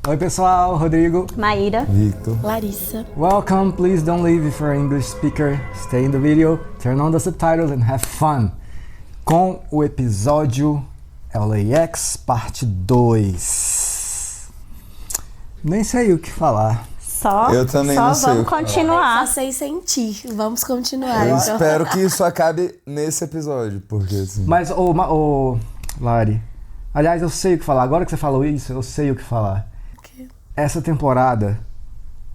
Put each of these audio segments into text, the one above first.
Oi pessoal, Rodrigo, Maíra, Victor, Larissa. welcome. Please don't leave if you're an English speaker. Stay in the video, turn on the subtitles and have fun. Com o episódio LAX parte 2. Nem sei o que falar. Eu também não sei vamos continuar. Só sei sentir. Vamos continuar. Eu então. espero que isso acabe nesse episódio, porque assim... Mas, ô Lari, aliás, eu sei o que falar. Agora que você falou isso, eu sei o que falar. quê? Essa temporada,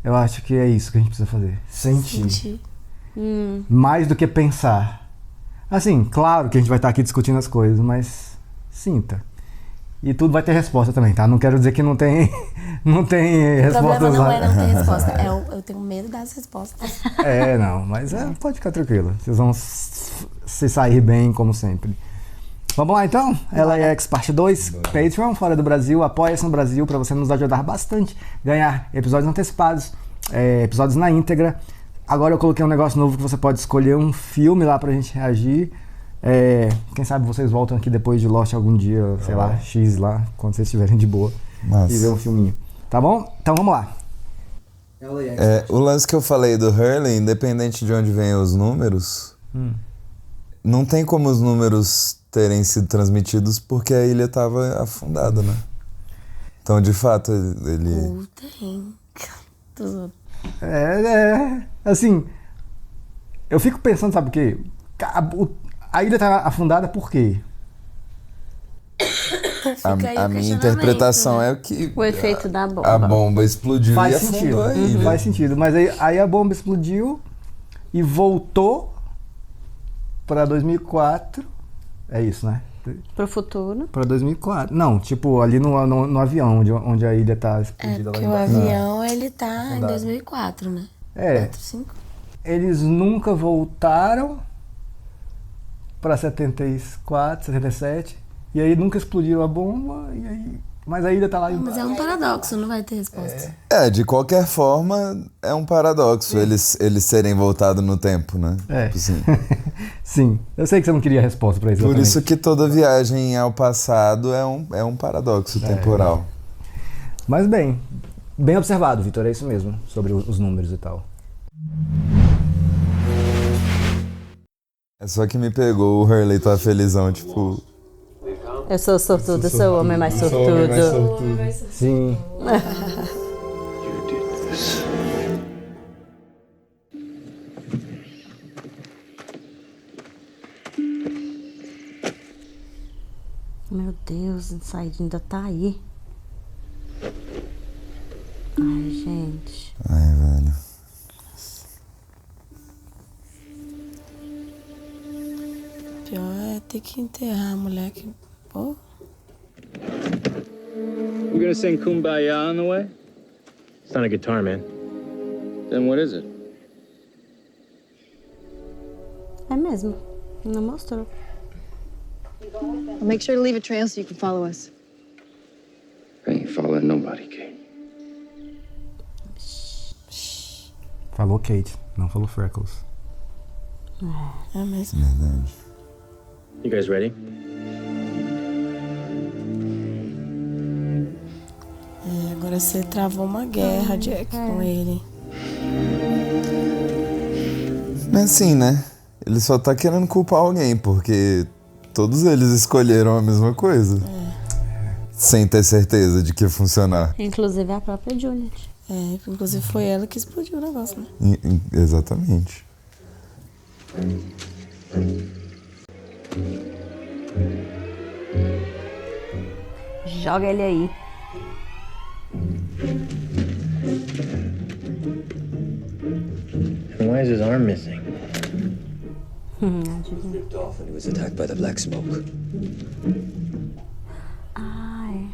eu acho que é isso que a gente precisa fazer. Sentir. Mais do que pensar. Assim, claro que a gente vai estar aqui discutindo as coisas, mas sinta. E tudo vai ter resposta também, tá? Não quero dizer que não tem respostas. O problema não lá. é não ter resposta. Eu tenho medo das respostas. Não, mas pode ficar tranquila. Vocês vão se sair bem, como sempre. Vamos lá então? LAX parte 2, Patreon, fora do Brasil, apoia-se no Brasil para você nos ajudar bastante, ganhar episódios antecipados, episódios na íntegra. Agora eu coloquei um negócio novo que você pode escolher um filme lá pra gente reagir. Quem sabe vocês voltam aqui depois de Lost algum dia, sei lá, X lá, quando vocês estiverem de boa. Nossa. E ver um filminho. Tá bom? Então vamos lá. O lance que eu falei do Hurley, independente de onde venham os números, não tem como os números terem sido transmitidos porque a ilha estava afundada, né? Então, de fato, ele... Tem. Tudo. Assim, eu fico pensando, sabe o quê? A ilha tá afundada por quê? Fica aí o A minha questionamento, interpretação né? é que O efeito da bomba. a bomba explodiu Faz e sentido. afundou a ilha. Faz sentido. Mas aí a bomba explodiu e voltou pra 2004. É isso, né? Pro futuro. Pra 2004. Não, tipo, ali no avião, onde a ilha tá explodida lá Porque o embaixo. avião, ele tá em 2004, né? 4, 5. Eles nunca voltaram pra 74, 77. E aí nunca explodiram a bomba. Mas a ilha tá lá embaixo. Mas é um paradoxo, não vai ter resposta. De qualquer forma, é um paradoxo eles serem voltados no tempo, né? Tipo assim. Sim, eu sei que você não queria a resposta pra isso. Por isso que toda viagem ao passado é um paradoxo temporal. Mas bem observado, Vitor, é isso mesmo, sobre os números e tal. É só que me pegou, o Hurley tá felizão, tipo... Eu sou sortudo, sou o homem mais sortudo. Sim. Meu Deus, o Inside ainda tá aí. Ai, gente. Ai, velho. Pior é ter que enterrar a mulher que... Pô. We're gonna sing Kumbaya on the way? It's not a guitar, man. Then what is it? É mesmo. Não mostrou. I'll make sure to leave a trail so you can follow us. I ain't following nobody, Kate. Falou Kate, não falou Freckles. É mesmo. Verdade. You guys ready? Agora você travou uma guerra, Jack, com ele. Mas assim, né? Ele só tá querendo culpar alguém, porque todos eles escolheram a mesma coisa. Sem ter certeza de que ia funcionar. Inclusive a própria Juliet. Inclusive foi ela que explodiu o negócio, né? Exatamente. Joga ele aí. And why is his arm missing? Dolphin who was attacked by the black smoke. Ai.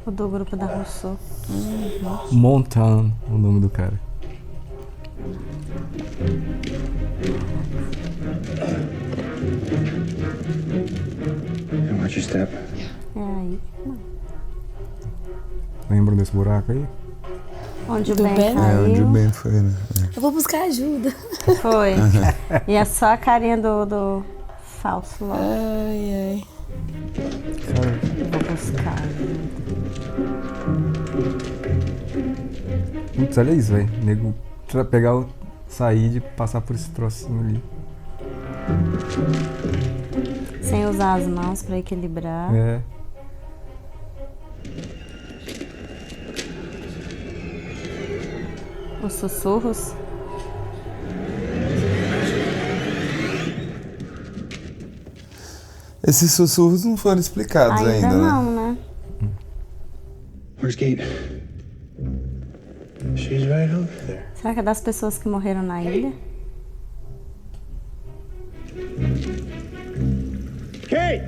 O do grupo da Rousseau. Montan, o nome do cara. Watch your step. É aí. Lembram desse buraco aí? Onde o Do Ben Ben? caiu. Onde o Ben foi, né? Eu vou buscar ajuda. Foi. E é só a carinha do falso lá. Ai, ai. Eu vou buscar. Putz, olha isso, velho. Nego pegar o sair e passar por esse trocinho ali. Sem usar as mãos pra equilibrar. É. Os sussurros. Esses sussurros não foram explicados ainda, não, né? né? Where's Kate? She's right over there. Será que é das pessoas que morreram na ilha? Kate!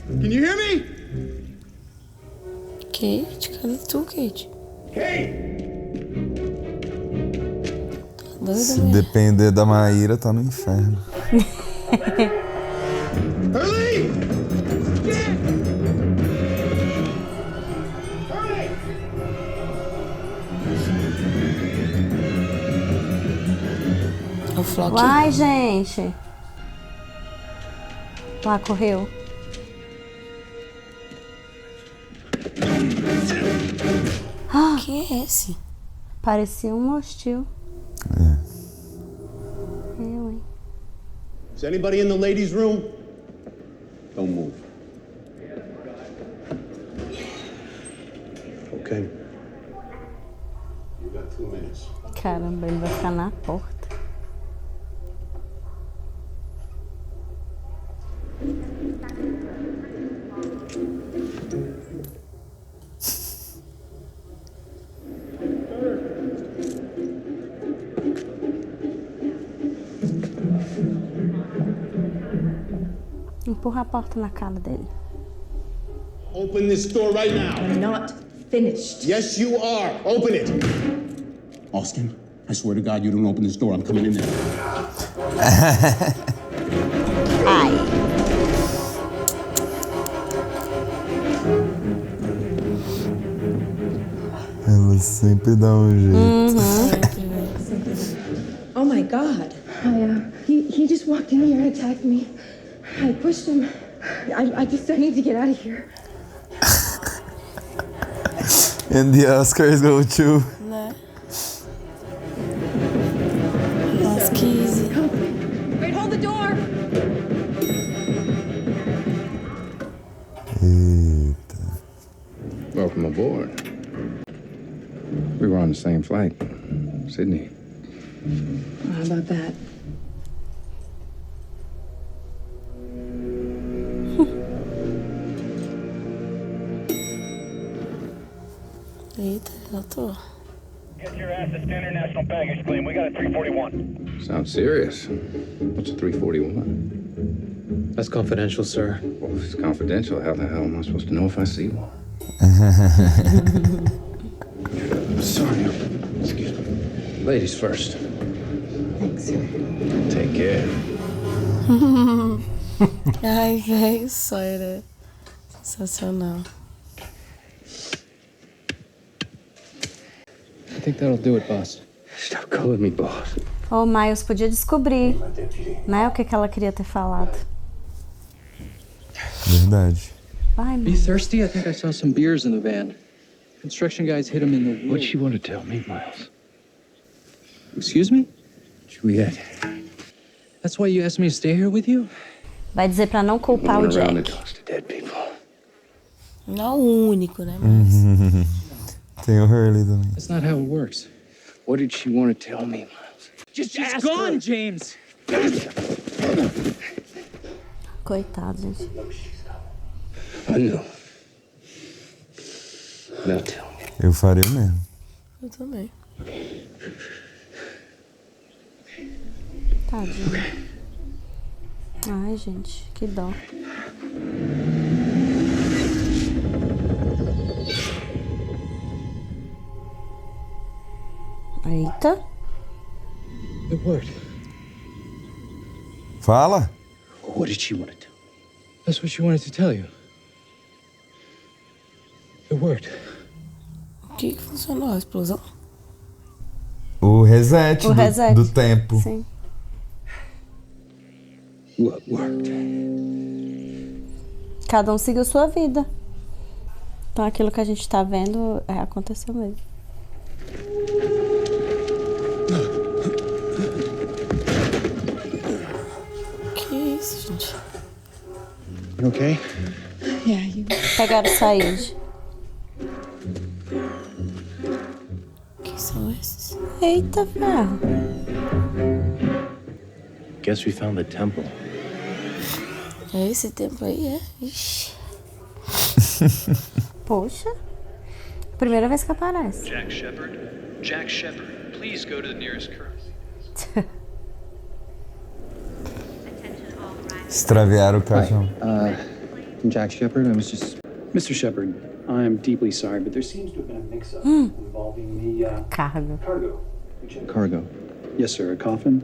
Can you hear me? Kate? Cadê tu, Kate? Kate! Doida, Se né? depender da Maíra, tá no inferno. Hurley! É o Flock. Uai, gente. Lá, correu. Quem é esse? Parecia um hostil. Eu, hein? Is anybody in the ladies' room? Don't move. Okay. You got 2 minutes. Caramba, ele vai ficar na porta. Empurra a porta na cara dele. Open this door right now. I'm not finished. Yes, you are. Open it. Austin, I swear to God, you don't open this door. I'm coming in there. Ela sempre dá um jeito. Oh my God. He just walked in here and attacked me. I pushed him. I need to get out of here. And the Oscars go to... Né? Nossa, que easy. Wait, hold the door. Eita. Welcome aboard. We were on the same flight. Sydney. How about that? Eita, eu tô. Get your ass to Standard National Baggage Claim. We got a 341. Sounds serious. What's a 341? That's confidential, sir. Well, if it's confidential, how the hell am I supposed to know if I see one? Sorry. Excuse me. Ladies first. Thanks, sir. Take care. Ai, velho, Sawyer. Sensacional. I think that'll do it, boss. Stop calling me boss. O Miles podia descobrir, né, o que ela queria ter falado. Verdade. Vai, You Miles. thirsty? I think I saw some beers in the van. Construction guys hit him in the woods. What'd she want to tell me, Miles? Excuse me? Juliet. That's why you asked me to stay here with you? Vai dizer pra não culpar o Going around Jack. to talk to dead people. Não é o único, né? Mas... Tem o Hurley também. That's not how it works. What did she want to tell me, Miles? She's gone, James! Coitado, gente. I know. Now tell me. Eu faria o mesmo. Eu também. Tadinho. Ai, gente, que dó. Eita. It worked. Fala. What did she want to tell me? That's what she wanted to tell you. It worked. O que funcionou? A explosão? O reset, O reset. do tempo. Sim. What worked? Cada um seguiu sua vida. Então aquilo que a gente tá vendo aconteceu mesmo. Que isso, gente? You okay? Yeah, you. Pegaram o Said. Quem são esses? Eita, ferro. Guess we found the temple. É esse tempo aí, é? Ixi. Poxa. Primeira vez que aparece. Jack Shepard? Jack Shepard, please go to the nearest current. Extraviaram o caixão. I'm Jack Shepard. I was just... Mr. Shepard, I'm deeply sorry, but there seems to have been a mix-up involving the Cargo. cargo. Cargo? Yes, sir. A coffin?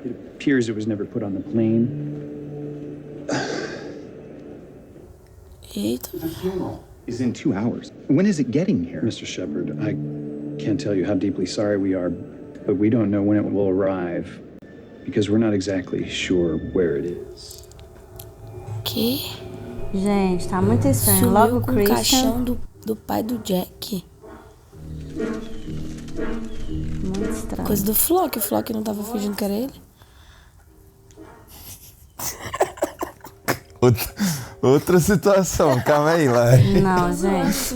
It appears it was never put on the plane. Eita. The funeral is in 2 hours. When is it getting here? Mr. Shepard, I can't tell you how deeply sorry we are, but we don't know when it will arrive because we're not exactly sure where it is. Que? Gente, tá muito estranho. Sumiu Logo o com o Christian. caixão do pai do Jack. Muito estranho. Coisa do Flock. O Flock não tava fingindo que era ele? Outra situação, calma aí, Lari. Não, gente.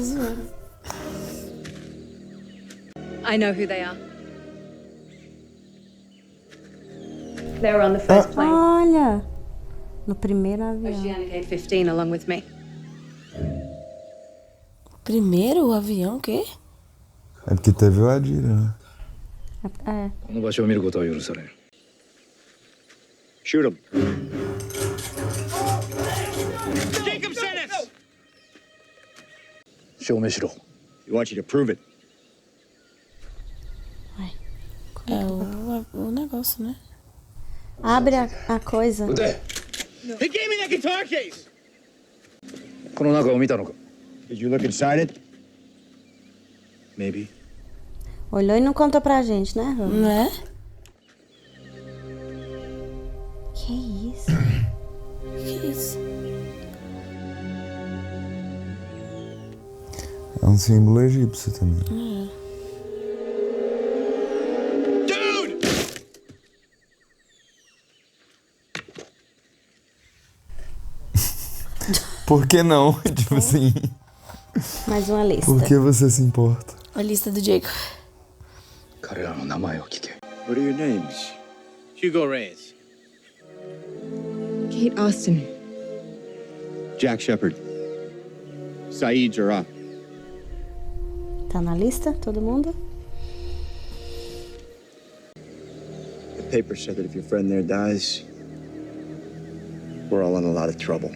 I know who they are. They were on the first plane. Olha. No primeiro avião. Oceanic 815 along with me. Primeiro o avião, o quê? É porque teve o Adira, né? É. この場所を見ることは許されん。Shoot him. Jacob Sennett! Show me, Shiro. We want you to prove it. É o negócio, né? Abre a coisa. He gave me that guitar case! この中を見たのか? Did you look inside it? Maybe. Olhou e não contou pra gente, né, Rô? Não é? Que isso? Que isso? É um símbolo egípcio também. Por que não? Tipo assim. Mais uma lista. Por que você se importa? A lista do Jacob. 彼らの名前を聞け. What are your names? Hugo Reyes. Kate Austin. Jack Shepard. Saeed Jarrah. Tá na lista, todo mundo? The paper said that if your friend there dies, we're all in a lot of trouble.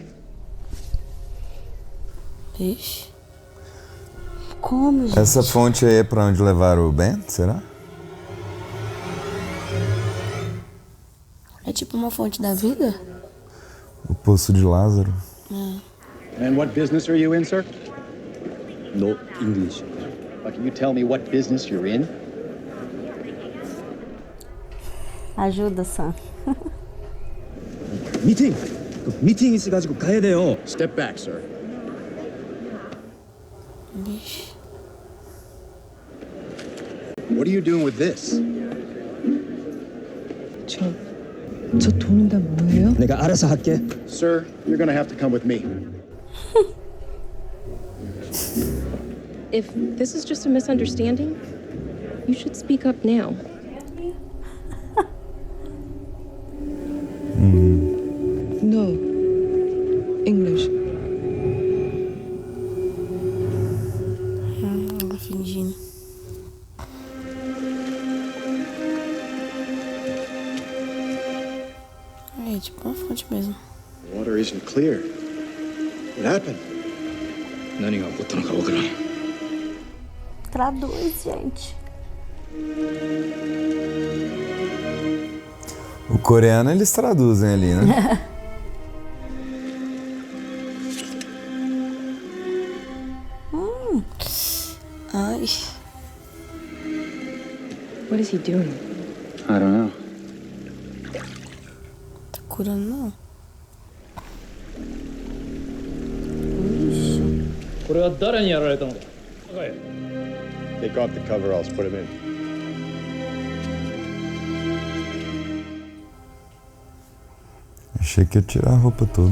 Ixi. Como, gente? Essa fonte aí é pra onde levaram o Ben, será? É tipo uma fonte da vida? O Poço de Lázaro. And what business are you in, sir? No English. Can you tell me what business you're in? Ajuda, Sam. 미팅! 미팅 있어가지고 가야 돼요. Step back, sir. Bicho. What are you doing with this? 저 돈은 다 뭐예요? 내가 알아서 할게. Sir, you're gonna have to come with me. If this is just a misunderstanding, you should speak up now. No. English. Fingindo. É tipo uma fonte mesmo. The water isn't clear. What happened? 何が起こったのかわからん。 Traduz, gente. O coreano eles traduzem ali, né? Ai. What is he doing? I don't know. Tá curando não. これは誰にやられたのだ。 Take off the coveralls, put him in. Achei que ia tirar a roupa toda.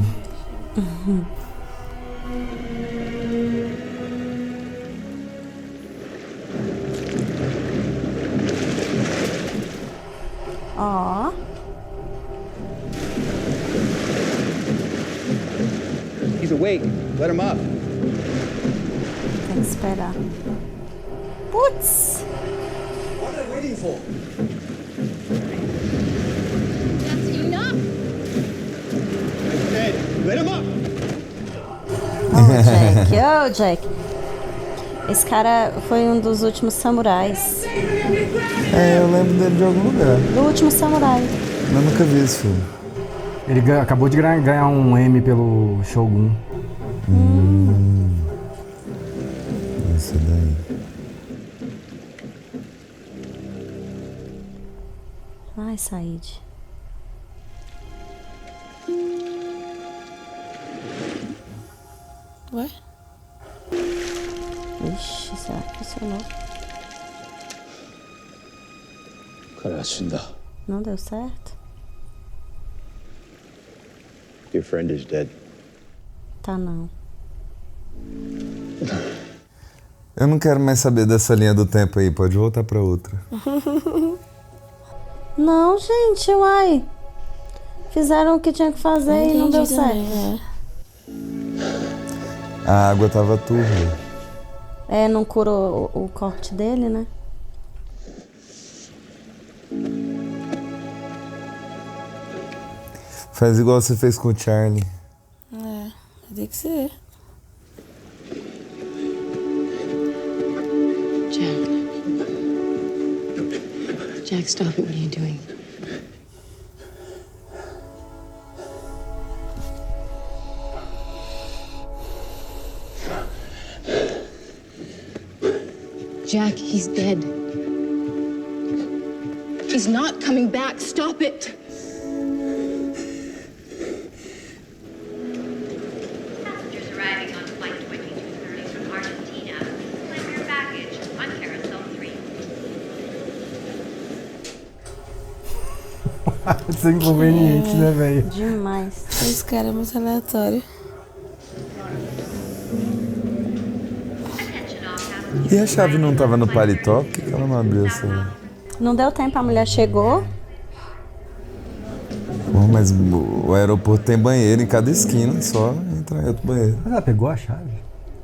Ó. He's awake. Let him up. Tem que esperar. Putz! What are they waiting for? That's enough. Ed, let him up. Oh, Jake. Esse cara foi um dos últimos samurais. É, eu lembro dele de algum lugar. Do último samurai. Mas nunca vi esse filme. Ele acabou de ganhar um Emmy pelo Shogun. Esse daí. Ai, Said. Ué? Ixi, será que funcionou? Não deu certo? Your friend is dead. Tá não. Eu não quero mais saber dessa linha do tempo aí, pode voltar pra outra. Não, gente, uai. Fizeram o que tinha que fazer e não deu certo. A água tava turva. É, não curou o corte dele, né? Faz igual você fez com o Charlie. É, tem que ser. Jack, stop it. What are you doing? Jack, he's dead. He's not coming back. Stop it. Passengers arriving on flight 2230 from Argentina, claim your baggage on carousel 3. Isso é inconveniente, né, velho? Demais. Esse cara é muito aleatório. E a chave não tava no paletó? Por que ela não abriu essa? Não deu tempo, a mulher chegou. Bom, mas o aeroporto tem banheiro em cada esquina, só entrar em outro banheiro. Mas ela pegou a chave?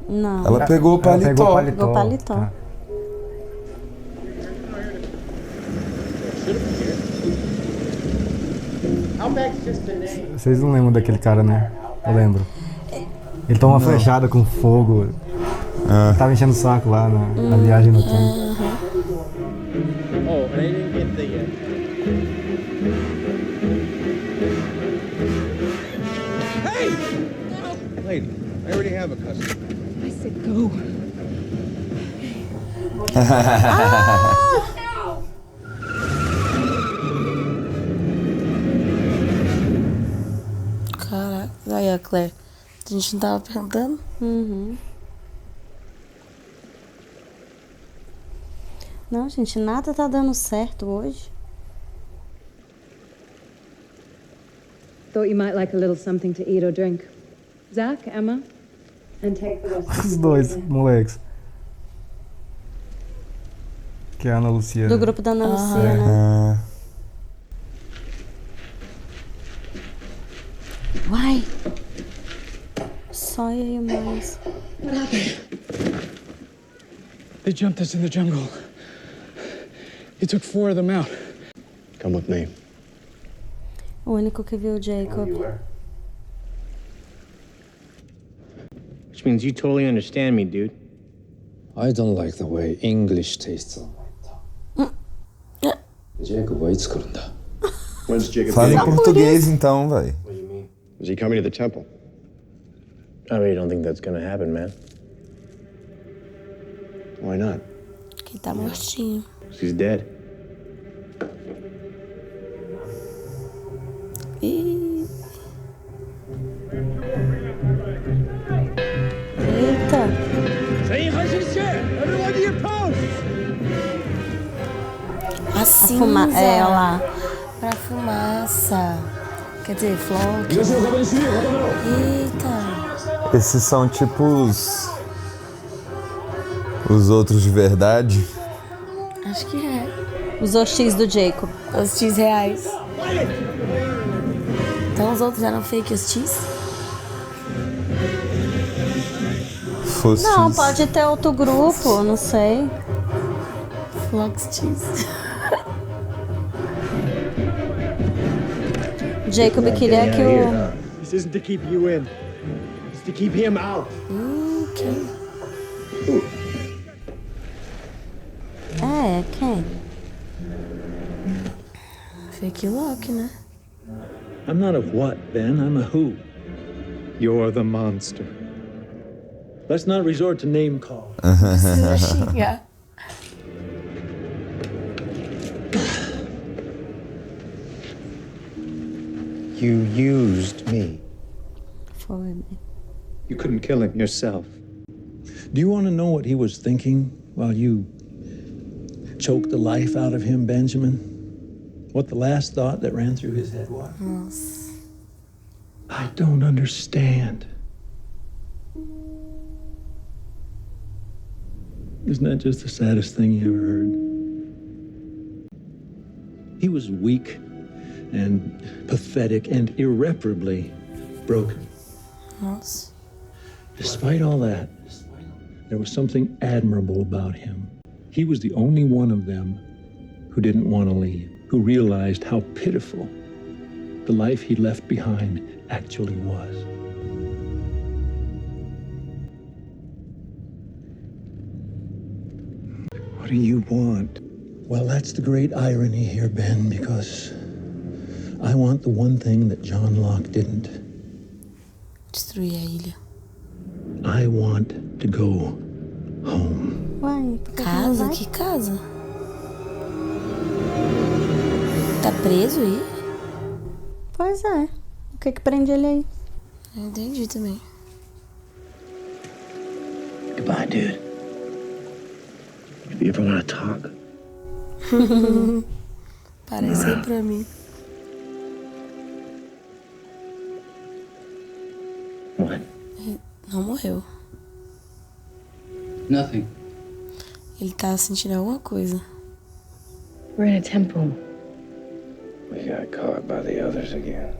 Não. Ela pegou o paletó. Pegou o paletó. Tá. Vocês não lembram daquele cara, né? Eu lembro. Ele toma uma flechada com fogo. Tava enchendo o saco lá na viagem no tempo. Oh, and I didn't get the Hey! Lady, I already have a customer. I said go. Caraca. Aí, a Claire. A gente não tava perguntando? Uhum. Não, gente, nada tá dando certo hoje. Thought you might like a little something to eat or drink. Zach, Emma, and take the rest. Os dois moleques. Que é a Ana Lucia. Do grupo da Ana Lucia, né? Uai! Só eu e o mais. What happened? They jumped us in the jungle. He took 4 of them out. Come with me. O único que viu o Jacob. Which means you totally understand me, dude. I don't like the way English tastes. Jacob, why it's current? When's Jacob Fala em getting here? português então, vai. Is he coming to the temple? I really don't think that's gonna happen, man. Why not? Que tá mortinho. She's dead. Ih. Eita! cinza. É, olha lá. Pra fumaça. Quer dizer, flock. Eita. Esses são tipo os outros de verdade. Acho que é. Os hostis do Jacob. Hostis reais. Então os outros eram fake hostis? Não, pode ter outro grupo, não sei. Flox cheese. Jacob queria que o... This isn't to keep you in. It's to keep him out. Ok. Quem? Fake lock, né? I'm not a what, Ben. I'm a who. You're the monster. Let's not resort to name call. Precisa xingar. You used me. Foi. You couldn't kill him yourself. Do you want to know what he was thinking while you choked the life out of him, Benjamin? What the last thought that ran through his head was? Nossa. I don't understand. Isn't that just the saddest thing you ever heard? He was weak and pathetic and irreparably broken. Nossa. Despite all that, there was something admirable about him. He was the only one of them who didn't want to leave, who realized how pitiful the life he left behind actually was. What do you want? Well, that's the great irony here, Ben, because I want the one thing that John Locke didn't. Destruir a ilha. I want to go home. Uai, casa? Que casa? Tá preso aí? Pois é. O que prende ele aí? Eu entendi também. Goodbye, dude. If you ever want to talk. Parece aí pra mim. What? Não morreu. Nothing. Ele tá sentindo alguma coisa. We're in a temple. We got caught by the others again.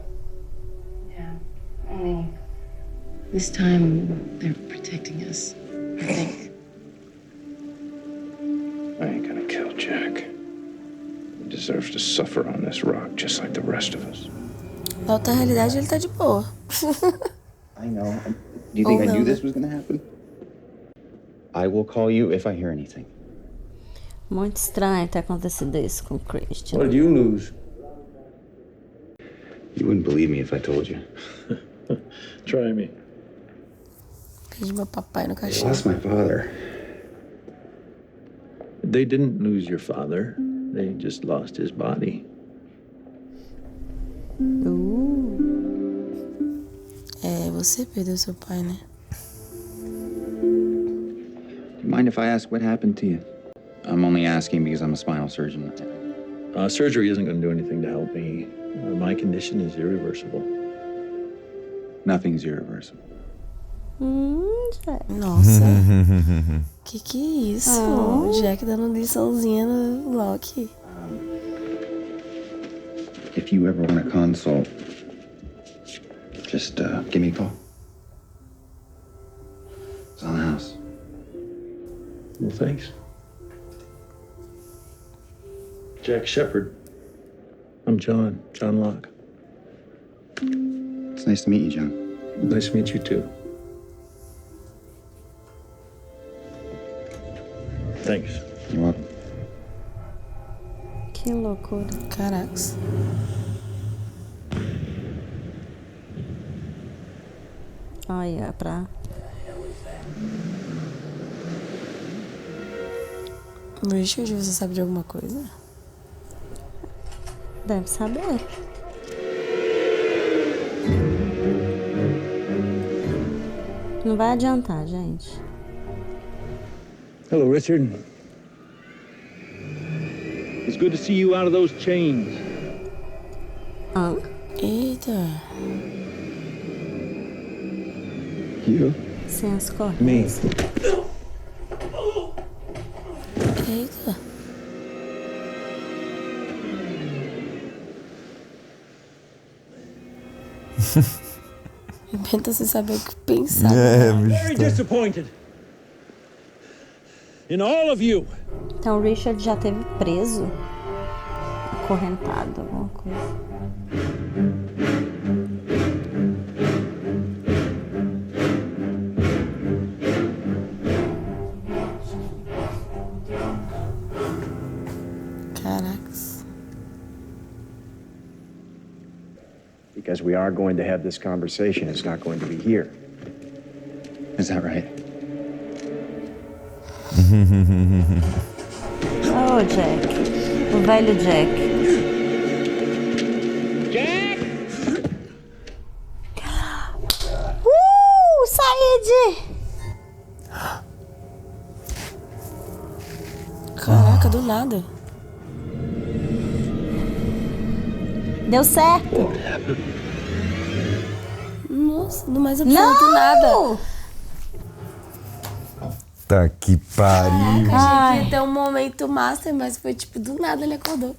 Yeah. Only this time they're protecting us. I think. I ain't gonna kill Jack. He deserves to suffer on this rock just like the rest of us. Na outra realidade ele tá de boa. I know. Do you think I knew this was gonna happen? I will call you if I hear anything. Muito estranho ter acontecido isso com o Christian. What did you lose? You wouldn't believe me if I told you. Try me. Perdi meu papai no I caixão. lost my father. They didn't lose your father. They just lost his body. É, você perdeu seu pai, né? Do you mind if I ask what happened to you? I'm only asking because I'm a spinal surgeon. Surgery isn't going to do anything to help me. My condition is irreversible. Nothing's irreversible. Jack. Nossa. Que é isso? O Jack dando liçãozinha no Loki. If you ever want a consult, just give me a call. It's on the house. Well, thanks. Jack Shepard. I'm John Locke. It's nice to meet you, John. Nice to meet you, too. Thanks. You're welcome. Que loucura. Caracas. Olha, pra... Richard, você sabe de alguma coisa? Deve saber. Não vai adiantar, gente. Hello, Richard. It's good to see you out of those chains. Eita. You? Sem as cordas. Me. Eita. Inventa sem saber o que pensar. Very disappointed in all of you. Então o Richard já teve preso, acorrentado, alguma coisa. Caracas. Because we are going to have this conversation. It's not going to be here. Is that right? Oh, Jack. O velho Jack. Jack! Said! Caraca, do nada. Deu certo. Nossa, do mais absoluto nada. Tá que pariu. Achei que ia ter um momento master, mas foi tipo, do nada ele acordou.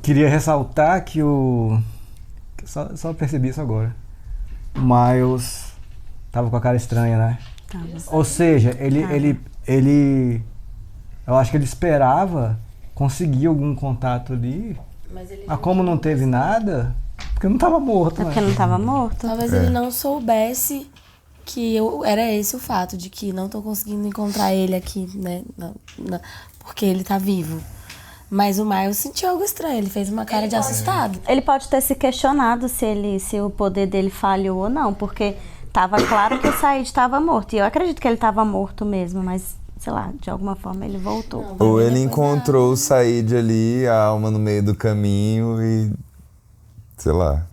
Queria ressaltar que o... Só percebi isso agora. Miles tava com a cara estranha, né? Tava. Ou seja, ele... Eu acho que ele esperava conseguir algum contato ali. Mas como não teve nada, porque não tava morto, né? Porque não tava morto. Talvez ele não soubesse que era esse o fato, de que não tô conseguindo encontrar ele aqui, né? Porque ele tá vivo. Mas o Miles sentiu algo estranho, ele fez uma cara de assustado. Ele pode ter se questionado se o poder dele falhou ou não, porque tava claro que o Said estava morto. E eu acredito que ele estava morto mesmo, mas, sei lá, de alguma forma ele voltou. Ou ele encontrou o Said ali, a alma no meio do caminho e... sei lá.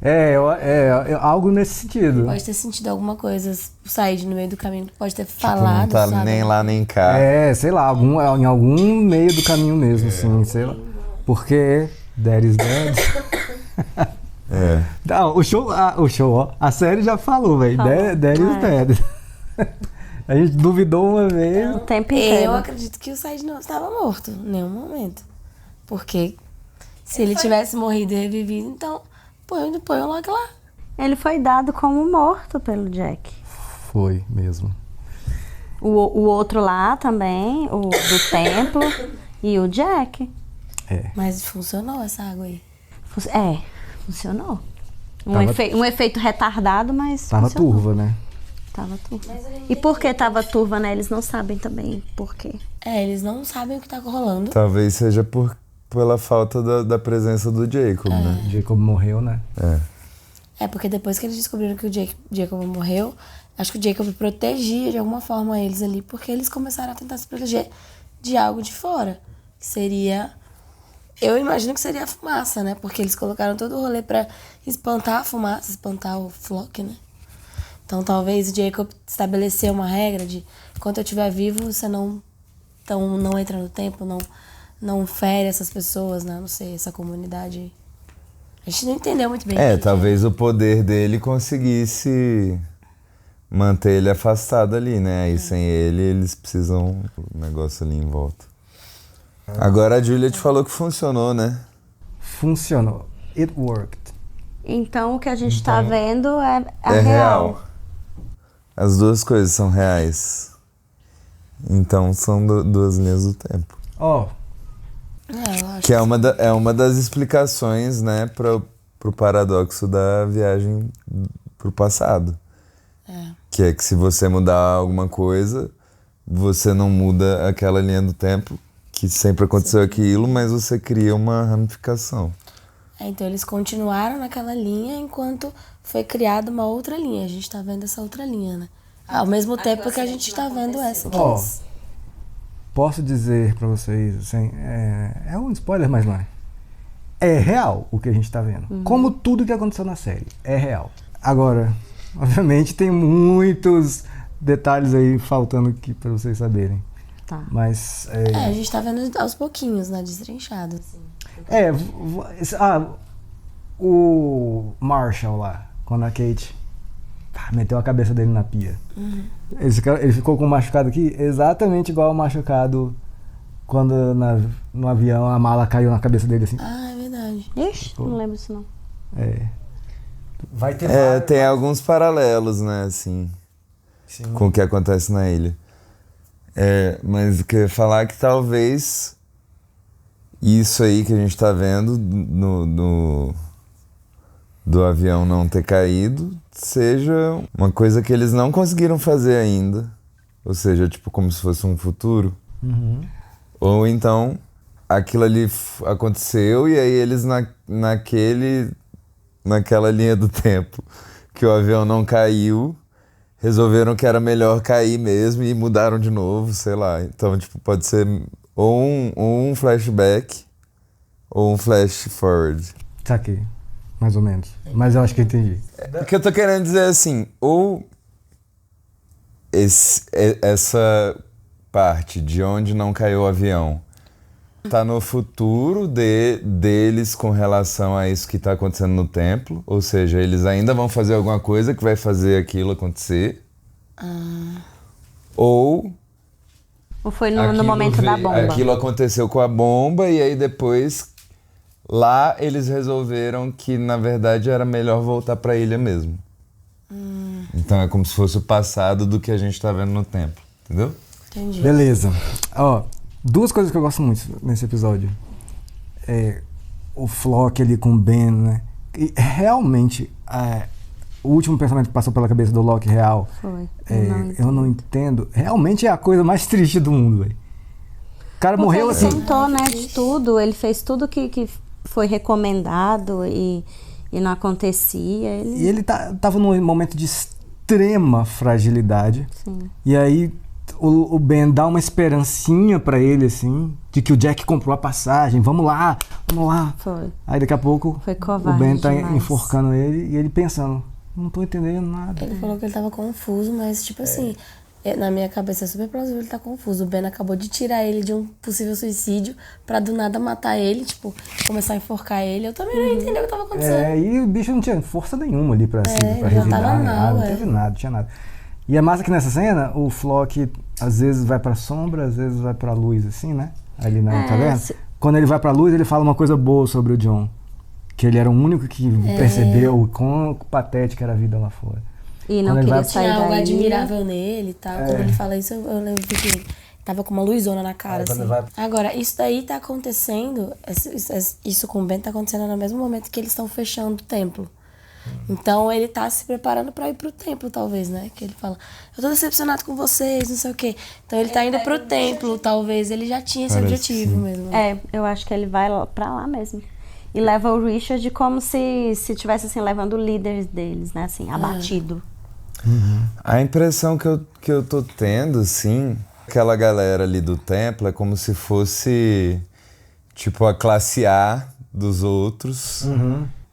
Algo nesse sentido. Pode ter sentido alguma coisa, o Said no meio do caminho, pode ter falado, não tá sabe? nem lá nem cá. Sei lá, em algum meio do caminho mesmo, assim, sei lá. Porque Dad is dead. Não, o show, ó, a série já falou, velho. Dad is dead. A gente duvidou uma vez. O tempo inteiro. Eu acredito que o Said não estava morto, em nenhum momento. Porque se ele tivesse morrido e revivido, então... Põe logo lá. Ele foi dado como morto pelo Jack. Foi mesmo. O outro lá também, o do templo, e o Jack. Mas funcionou essa água aí. Funcionou. Um efeito retardado, mas tava funcionou. Turva, né? Tava turva. E por que tava turva, né? Eles não sabem também por quê. Eles não sabem o que tá rolando. Talvez seja pela falta da presença do Jacob, né? Jacob morreu, né? Porque depois que eles descobriram que o Jacob morreu, acho que o Jacob protegia de alguma forma eles ali, porque eles começaram a tentar se proteger de algo de fora. Que seria... Eu imagino que seria a fumaça, né? Porque eles colocaram todo o rolê pra espantar a fumaça, espantar o Flock, né? Então talvez o Jacob estabeleceu uma regra de enquanto eu estiver vivo, você não entra no templo, não fere essas pessoas, né? Não sei, essa comunidade. A gente não entendeu muito bem. Talvez o poder dele conseguisse manter ele afastado ali, né? Aí sem ele, eles precisam um negócio ali em volta. Agora a Juliet falou que funcionou, né? Funcionou. It worked. Então o que a gente tá vendo é real. As duas coisas são reais. Então são duas linhas do tempo. Que é uma das explicações, né, pro paradoxo da viagem pro passado. Que é que se você mudar alguma coisa, você não muda aquela linha do tempo, que sempre aconteceu aquilo, mas você cria uma ramificação. Então eles continuaram naquela linha enquanto foi criada uma outra linha. A gente tá vendo essa outra linha, né? Ao mesmo tempo que a gente tá vendo essa. Posso dizer pra vocês, assim, é um spoiler, mas não é. É real o que a gente tá vendo. Como tudo que aconteceu na série. É real. Agora, obviamente tem muitos detalhes aí faltando aqui pra vocês saberem. Tá. Mas... a gente tá vendo aos pouquinhos, né? Destrinchado, assim. O Marshall lá, quando a Kate meteu a cabeça dele na pia. Ele ficou com um machucado aqui exatamente igual ao machucado quando no avião a mala caiu na cabeça dele assim. Ah, é verdade. Ixi, não lembro disso não. Vai ter tem alguns paralelos, né, assim, com o que acontece na ilha. Mas o que eu ia falar é que talvez isso aí que a gente tá vendo do avião não ter caído seja uma coisa que eles não conseguiram fazer ainda. Ou seja, tipo, como se fosse um futuro. Ou então, aquilo ali aconteceu e aí eles naquela linha do tempo que o avião não caiu, resolveram que era melhor cair mesmo e mudaram de novo, sei lá. Então, tipo, pode ser ou um flashback ou um flash forward. Saquei, mais ou menos. Mas eu acho que eu entendi. O que eu tô querendo dizer é assim, ou essa parte de onde não caiu o avião tá no futuro deles com relação a isso que tá acontecendo no templo, ou seja, eles ainda vão fazer alguma coisa que vai fazer aquilo acontecer, ou foi no momento da bomba. Aquilo aconteceu com a bomba e aí depois lá eles resolveram que na verdade era melhor voltar pra ilha mesmo. Então é como se fosse o passado do que a gente tá vendo no templo, entendeu? Entendi. Beleza. Duas coisas que eu gosto muito nesse episódio. O Flock ali com o Ben, né? E realmente, o último pensamento que passou pela cabeça do Locke real. Foi. Eu não entendo. Realmente é a coisa mais triste do mundo, velho. O cara morreu assim. Ele tentou, né, de tudo. Ele fez tudo que foi recomendado e não acontecia. E ele tava num momento de extrema fragilidade. Sim. E aí o Ben dá uma esperancinha pra ele, assim, de que o Jack comprou a passagem, vamos lá. Foi. Aí daqui a pouco foi covarde o Ben tá demais. enforcando ele e ele pensando, não tô entendendo nada. Ele falou que ele tava confuso, mas tipo assim, na minha cabeça é super plausível ele tá confuso. O Ben acabou de tirar ele de um possível suicídio pra do nada matar ele, tipo, começar a enforcar ele. Eu também não entendi o que tava acontecendo. E o bicho não tinha força nenhuma ali pra revidar, tava mal, não teve nada, não tinha nada. E é massa que nessa cena, o Flock às vezes vai pra sombra, às vezes vai pra luz, assim, né? Ali na caverna. Quando ele vai pra luz, ele fala uma coisa boa sobre o John. Que ele era o único que percebeu o quão patética era a vida lá fora. E não queria sair tinha algo daí. admirável nele e tal. Quando ele fala isso, eu lembro que tava com uma luzona na cara, assim. Agora, isso daí tá acontecendo, isso com o Ben tá acontecendo no mesmo momento que eles estão fechando o templo. Então ele tá se preparando pra ir pro templo, talvez, né? Que ele fala, eu tô decepcionado com vocês, não sei o quê. Então ele tá indo pro templo, talvez ele já tinha esse objetivo mesmo. Eu acho que ele vai pra lá mesmo. E leva o Richard como se tivesse, assim, levando o líder deles, né? Assim, abatido. A impressão que eu tô tendo, assim, aquela galera ali do templo é como se fosse, tipo, a classe A dos outros.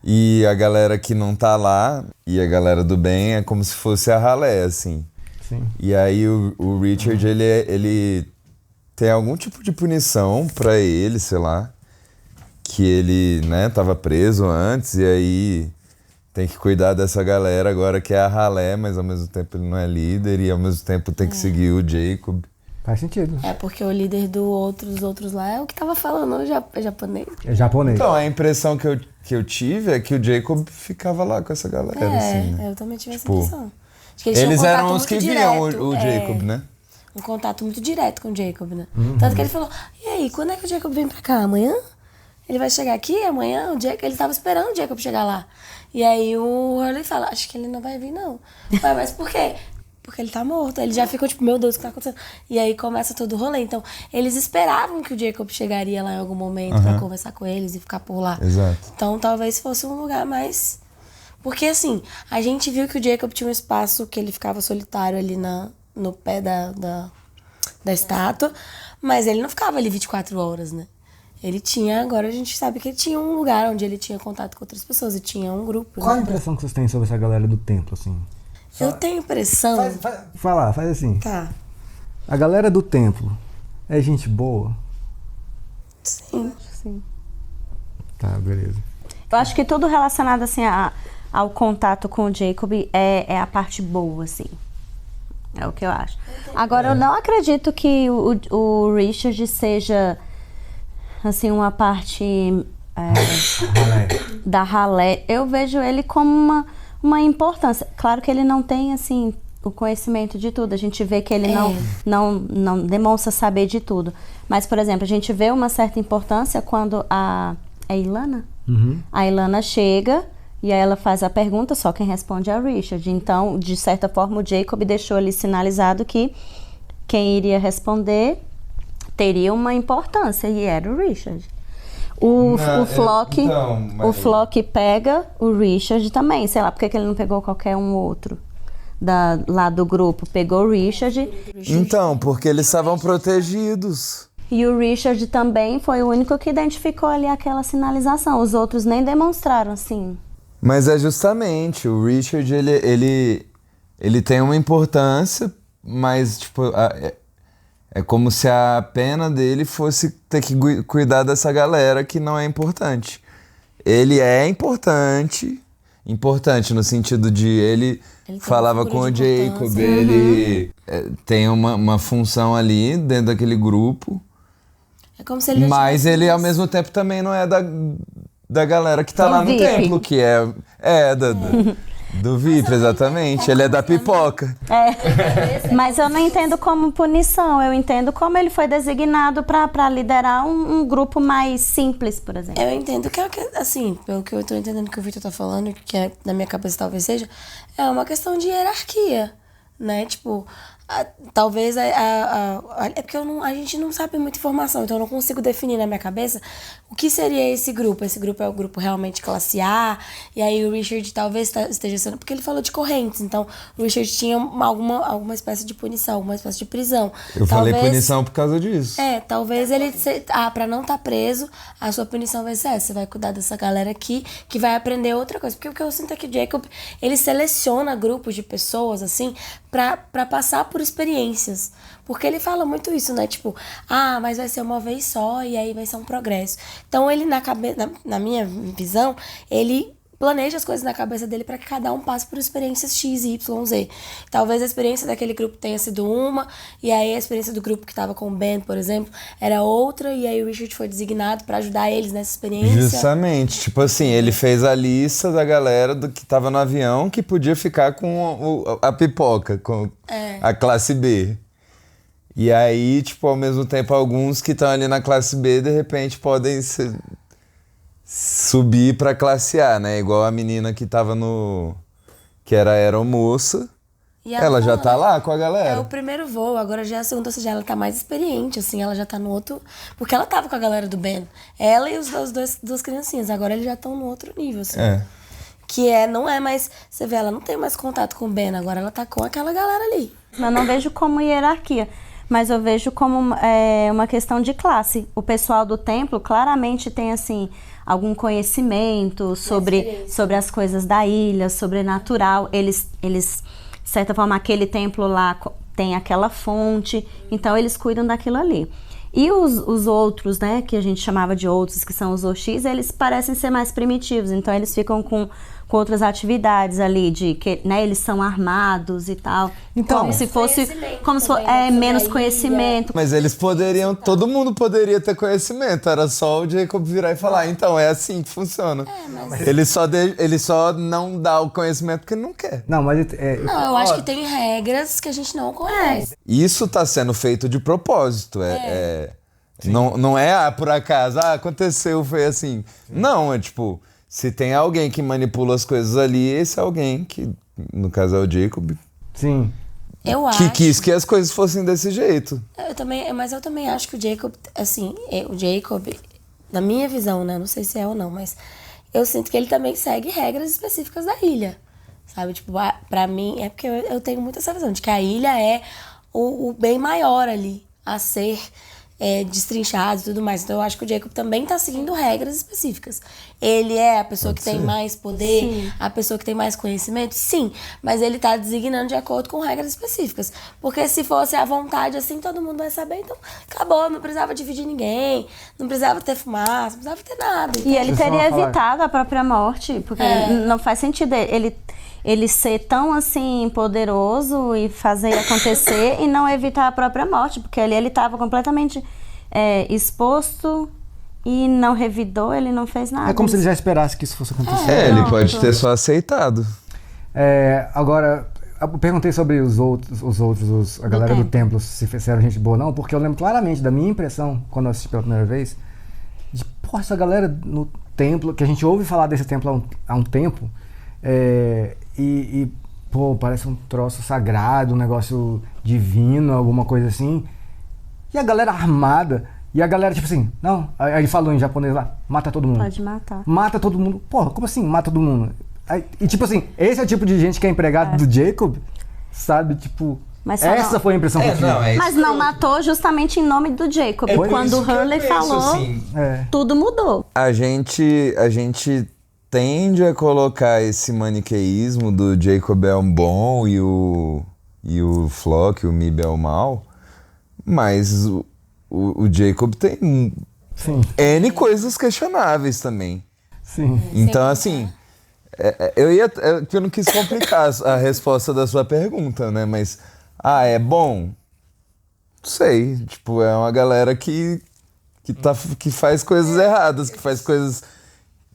E a galera que não tá lá, e a galera do bem, é como se fosse a ralé, assim. Sim. E aí o Richard, ele tem algum tipo de punição pra ele, sei lá. Que ele, né, tava preso antes, e aí tem que cuidar dessa galera agora que é a ralé, mas ao mesmo tempo ele não é líder, e ao mesmo tempo tem que seguir o Jacob. Faz sentido. Porque o líder dos outros lá é o que tava falando, é japonês. É japonês. Então, a impressão que eu tive é que o Jacob ficava lá com essa galera, assim, né? Eu também tive essa impressão. Acho que eles eram os que viam o Jacob, né? Um contato muito direto com o Jacob, né? Tanto que ele falou, e aí, quando é que o Jacob vem pra cá? Amanhã? Ele vai chegar aqui amanhã? Ele tava esperando o Jacob chegar lá. E aí o Hurley fala, acho que ele não vai vir, não. Mas por quê? Porque ele tá morto. Ele já ficou tipo, meu Deus, o que tá acontecendo? E aí começa todo o rolê. Então, eles esperavam que o Jacob chegaria lá em algum momento pra conversar com eles e ficar por lá. Exato. Então, talvez fosse um lugar mais... Porque, assim, a gente viu que o Jacob tinha um espaço que ele ficava solitário ali no pé da estátua, mas ele não ficava ali 24 horas, né? Ele tinha, agora a gente sabe que ele tinha um lugar onde ele tinha contato com outras pessoas e tinha um grupo. Qual a impressão que vocês têm sobre essa galera do templo, assim? Eu tenho impressão... Faz assim. Tá. A galera do templo, É gente boa? Sim. Sim. Tá, beleza. Eu acho que tudo relacionado, assim, ao contato com o Jacob é a parte boa, assim. É o que eu acho. Agora, eu não acredito que o Richard seja, assim, uma parte da ralé. Eu vejo ele como uma importância. Claro que ele não tem, assim, o conhecimento de tudo. A gente vê que ele não demonstra saber de tudo. Mas, por exemplo, a gente vê uma certa importância quando a Ilana? Uhum. A Ilana chega e aí ela faz a pergunta, só quem responde é o Richard. Então, de certa forma, o Jacob deixou ali sinalizado que quem iria responder teria uma importância, e era o Richard. O Flock pega o Richard também, sei lá, por que ele não pegou qualquer um outro lá do grupo? Pegou o Richard. Então, porque eles estavam protegidos. E o Richard também foi o único que identificou ali aquela sinalização. Os outros nem demonstraram, assim. Mas é justamente, o Richard, ele tem uma importância, mas, tipo, é como se a pena dele fosse ter que cuidar dessa galera que não é importante. Ele é importante no sentido de ele falava com o Jacob, ele tem uma função ali dentro daquele grupo. É como se ele mas ele, ao mesmo tempo, também não é da galera que tá lá no templo, que do VIP, exatamente. Ele é da pipoca. Mas eu não entendo como punição, eu entendo como ele foi designado pra liderar um grupo mais simples, por exemplo. Eu entendo que, assim, pelo que eu tô entendendo que o Victor tá falando, que na minha cabeça talvez seja, é uma questão de hierarquia, né? Tipo, talvez é porque a gente não sabe muita informação, então eu não consigo definir na minha cabeça o que seria esse grupo. Esse grupo é o grupo realmente classe A, e aí o Richard talvez esteja sendo, porque ele falou de correntes, então o Richard tinha alguma espécie de punição, alguma espécie de prisão. Falei punição por causa disso. Talvez ele, pra não estar preso, a sua punição vai ser essa, você vai cuidar dessa galera aqui, que vai aprender outra coisa, porque o que eu sinto é que o Jacob, ele seleciona grupos de pessoas, assim, pra passar por experiências, porque ele fala muito isso, né, tipo, mas vai ser uma vez só e aí vai ser um progresso. Então ele, na minha visão, ele planeja as coisas na cabeça dele para que cada um passe por experiências X, Y, Z. Talvez a experiência daquele grupo tenha sido uma, e aí a experiência do grupo que estava com o Ben, por exemplo, era outra, e aí o Richard foi designado para ajudar eles nessa experiência. Justamente, tipo assim, ele fez a lista da galera que tava no avião que podia ficar com a pipoca, com a classe B. E aí, tipo, ao mesmo tempo, alguns que estão ali na classe B, de repente, podem subir pra classe A, né? Igual a menina que tava que era aeromoça. E ela já tá lá com a galera. É o primeiro voo, agora já é a segunda, ou seja, ela tá mais experiente, assim, ela já tá no outro... Porque ela tava com a galera do Ben. Ela e os duas criancinhas, agora eles já estão no outro nível, assim. Que não é mais... Você vê, ela não tem mais contato com o Ben, agora ela tá com aquela galera ali. Eu não vejo como hierarquia, mas eu vejo como uma questão de classe. O pessoal do templo claramente tem, assim, algum conhecimento sobre as coisas da ilha, sobrenatural. Eles, de certa forma, aquele templo lá tem aquela fonte, então eles cuidam daquilo ali. E os outros, né, que a gente chamava de outros, que são os Oxis, eles parecem ser mais primitivos, então eles ficam com outras atividades ali, né, eles são armados e tal, então, como se fosse menos conhecimento. Mas eles poderiam, todo mundo poderia ter conhecimento, era só o Jacob virar e falar, então é assim que funciona. Ele só não dá o conhecimento porque ele não quer. Não, mas eu acho que tem regras que a gente não conhece. Isso tá sendo feito de propósito, não é por acaso, aconteceu, foi assim. Não, é tipo, se tem alguém que manipula as coisas ali, esse é alguém que, no caso é o Jacob. Sim. Que quis que as coisas fossem desse jeito. Mas eu também acho que o Jacob, assim, na minha visão, né, não sei se é ou não, mas eu sinto que ele também segue regras específicas da ilha, sabe? Tipo, pra mim, é porque eu tenho muito essa visão de que a ilha é o bem maior ali a ser destrinchados e tudo mais. Então eu acho que o Jacob também tá seguindo regras específicas. Ele é a pessoa que tem mais poder, sim, a pessoa que tem mais conhecimento, sim, mas ele tá designando de acordo com regras específicas. Porque se fosse à vontade assim, todo mundo vai saber, então acabou, não precisava dividir ninguém, não precisava ter fumaça, não precisava ter nada. E ele teria evitado a própria morte, porque não faz sentido ele ser tão assim poderoso e fazer acontecer e não evitar a própria morte, porque ali ele estava completamente exposto e não revidou, ele não fez nada. É como se ele já esperasse que isso fosse acontecer. Ele pode ter só aceitado. Agora, eu perguntei sobre a galera do templo, se fizeram gente boa ou não, porque eu lembro claramente da minha impressão, quando eu assisti pela primeira vez, de, pô, essa galera no templo, que a gente ouve falar desse templo há um tempo, pô, parece um troço sagrado, um negócio divino, alguma coisa assim. E a galera armada, e a galera tipo assim, não, aí ele falou em japonês lá, mata todo mundo. Pode matar. Mata todo mundo. Porra, como assim mata todo mundo? E tipo assim, esse é o tipo de gente que é empregado do Jacob, sabe? Tipo, essa foi a impressão que eu tive. Mas não matou justamente em nome do Jacob. Quando o Hurley falou, assim, tudo mudou. A gente tende a colocar esse maniqueísmo do Jacob é um bom e o Flock, o Mib é o mal, mas o Jacob tem N coisas questionáveis também. Sim. Então, assim, eu não quis complicar a resposta da sua pergunta, né? Mas, é bom? Não sei. Tipo, é uma galera que faz coisas erradas, que faz coisas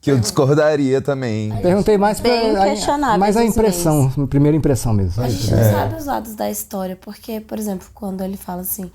que eu discordaria também. Perguntei mais mais a impressão, a primeira impressão mesmo. A gente não sabe os lados da história, porque, por exemplo, quando ele fala assim,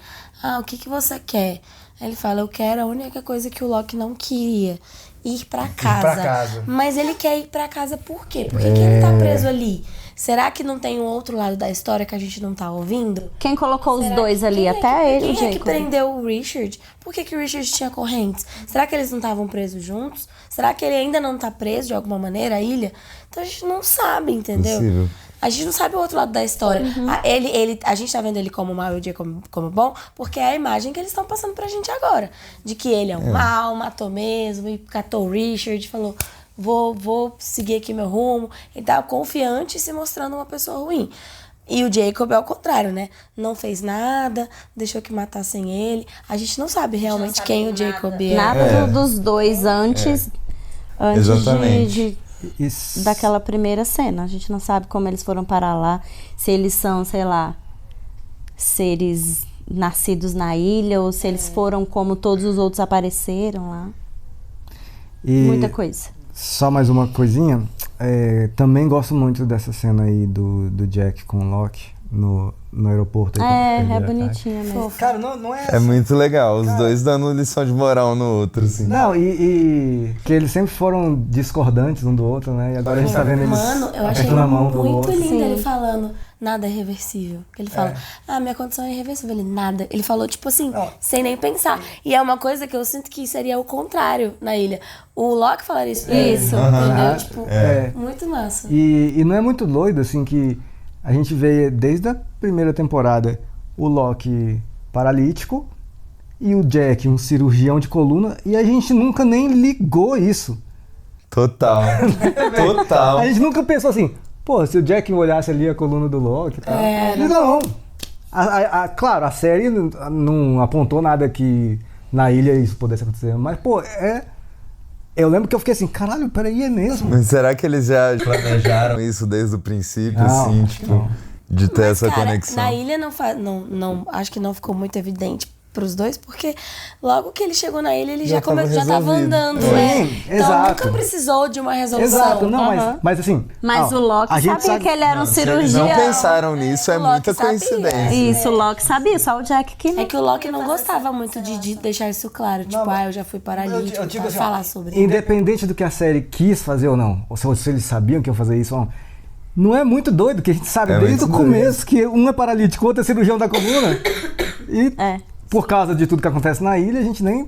o que você quer? Aí ele fala, eu quero a única coisa que o Loki não queria, ir pra casa. Mas ele quer ir pra casa por quê? Por que ele tá preso ali? Será que não tem um outro lado da história que a gente não tá ouvindo? Quem colocou os dois ali? Até ele, Quem é que prendeu o Richard? Por que o Richard tinha correntes? Será que eles não estavam presos juntos? Será que ele ainda não tá preso de alguma maneira, a ilha? Então a gente não sabe, entendeu? Possível. A gente não sabe o outro lado da história. A gente tá vendo ele como mal e o Jay como bom, porque é a imagem que eles estão passando pra gente agora. De que ele é um mal, matou mesmo, e catou o Richard, falou, vou seguir aqui meu rumo. Ele tá confiante e se mostrando uma pessoa ruim. E o Jacob é o contrário, né? Não fez nada, deixou que matassem ele. A gente não sabe realmente quem o Jacob é. Nada dos dois antes daquela primeira cena. A gente não sabe como eles foram parar lá. Se eles são, sei lá, seres nascidos na ilha ou se eles foram como todos os outros apareceram lá. Muita coisa. Só mais uma coisinha. Também gosto muito dessa cena aí do Jack com o Locke no aeroporto. Aí, é bonitinha mesmo. Cara, não é... É muito legal, os dois dando lição de moral um no outro, assim. Não, e que eles sempre foram discordantes um do outro, né? E agora a gente tá vendo eles... Mano, eu achei muito lindo ele falando, nada é reversível. Ele fala, minha condição é irreversível. Ele, nada. Ele falou, tipo assim, sem nem pensar. E é uma coisa que eu sinto que seria o contrário na ilha. O Locke falaria isso. Entendeu? Tipo, muito massa. E não é muito doido, assim, que a gente vê desde a primeira temporada o Locke paralítico e o Jack um cirurgião de coluna e a gente nunca nem ligou isso. Total. Total. A gente nunca pensou assim, pô, se o Jack olhasse ali a coluna do Locke e tal. Não. Claro, a série não apontou nada que na ilha isso pudesse acontecer, mas, pô, eu lembro que eu fiquei assim, caralho, peraí, é mesmo? Mas será que eles já planejaram isso desde o princípio, assim, tipo, de ter essa conexão? Na ilha acho que não ficou muito evidente pros dois, porque logo que ele chegou na ilha, ele já tava andando. Então nunca precisou de uma resolução. Exato, não, mas assim... Mas o Locke sabia que ele era um cirurgião. Eles não pensaram nisso, é muita coincidência. Isso, o Locke sabia, só o Jack que não. É que o Locke não gostava muito de deixar isso claro, tipo, eu já fui paralítico, eu digo assim, falar sobre isso. Independente do que a série quis fazer ou não, ou se eles sabiam que iam fazer isso ou não é muito doido, que a gente sabe desde o começo que um é paralítico, o outro é cirurgião da coluna. E... por causa de tudo que acontece na ilha, a gente nem...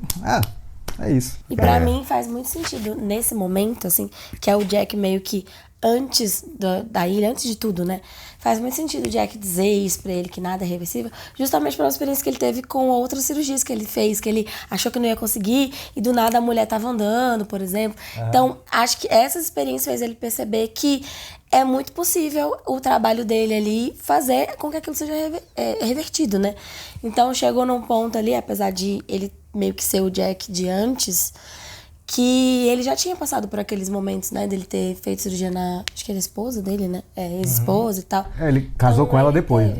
é isso. E pra mim faz muito sentido nesse momento, assim, que é o Jack meio que antes da ilha, antes de tudo, né? Faz muito sentido o Jack dizer isso pra ele, que nada é reversível, justamente pela experiência que ele teve com outras cirurgias que ele fez, que ele achou que não ia conseguir e do nada a mulher tava andando, por exemplo. Então, acho que essa experiência fez ele perceber que é muito possível o trabalho dele ali fazer com que aquilo seja revertido, né? Então, chegou num ponto ali, apesar de ele meio que ser o Jack de antes, que ele já tinha passado por aqueles momentos, né? Dele ter feito cirurgia na... Acho que era esposa dele, né? Ex-esposa e tal. Ele casou com ela depois.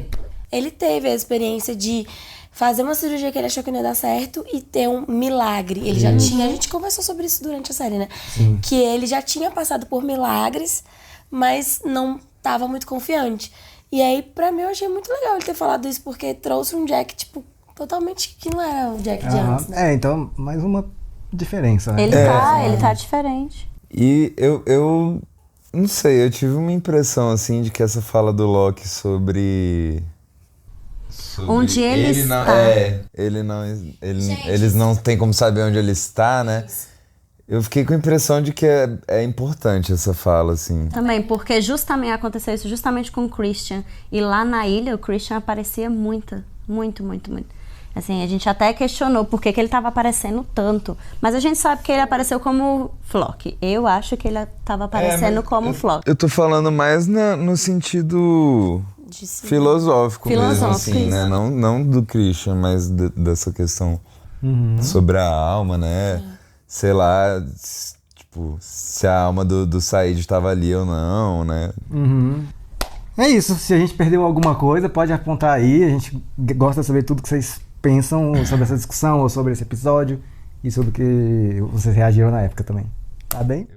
Ele teve a experiência de fazer uma cirurgia que ele achou que não ia dar certo e ter um milagre. Ele já tinha... A gente conversou sobre isso durante a série, né? Sim. Que ele já tinha passado por milagres, mas não estava muito confiante. E aí, pra mim, eu achei muito legal ele ter falado isso, porque trouxe um Jack, tipo, totalmente que não era o Jack de antes, né? Então, mais uma diferença, né? Ele tá diferente. E eu não sei, eu tive uma impressão, assim, de que essa fala do Loki sobre onde ele está. Eles não têm como saber onde ele está, né? Eu fiquei com a impressão de que é importante essa fala, assim. Também, porque justamente aconteceu isso justamente com o Christian. E lá na ilha, o Christian aparecia muito. Assim, a gente até questionou por que ele estava aparecendo tanto. Mas a gente sabe que ele apareceu como Flock. Eu acho que ele estava aparecendo como Flock. Eu tô falando mais no sentido filosófico mesmo, assim, né? Não do Christian, mas dessa questão sobre a alma, né? Sei lá, tipo, se a alma do Said estava ali ou não, né? É isso, se a gente perdeu alguma coisa, pode apontar aí. A gente gosta de saber tudo que vocês pensam sobre essa discussão ou sobre esse episódio e sobre o que vocês reagiram na época também. Tá bem?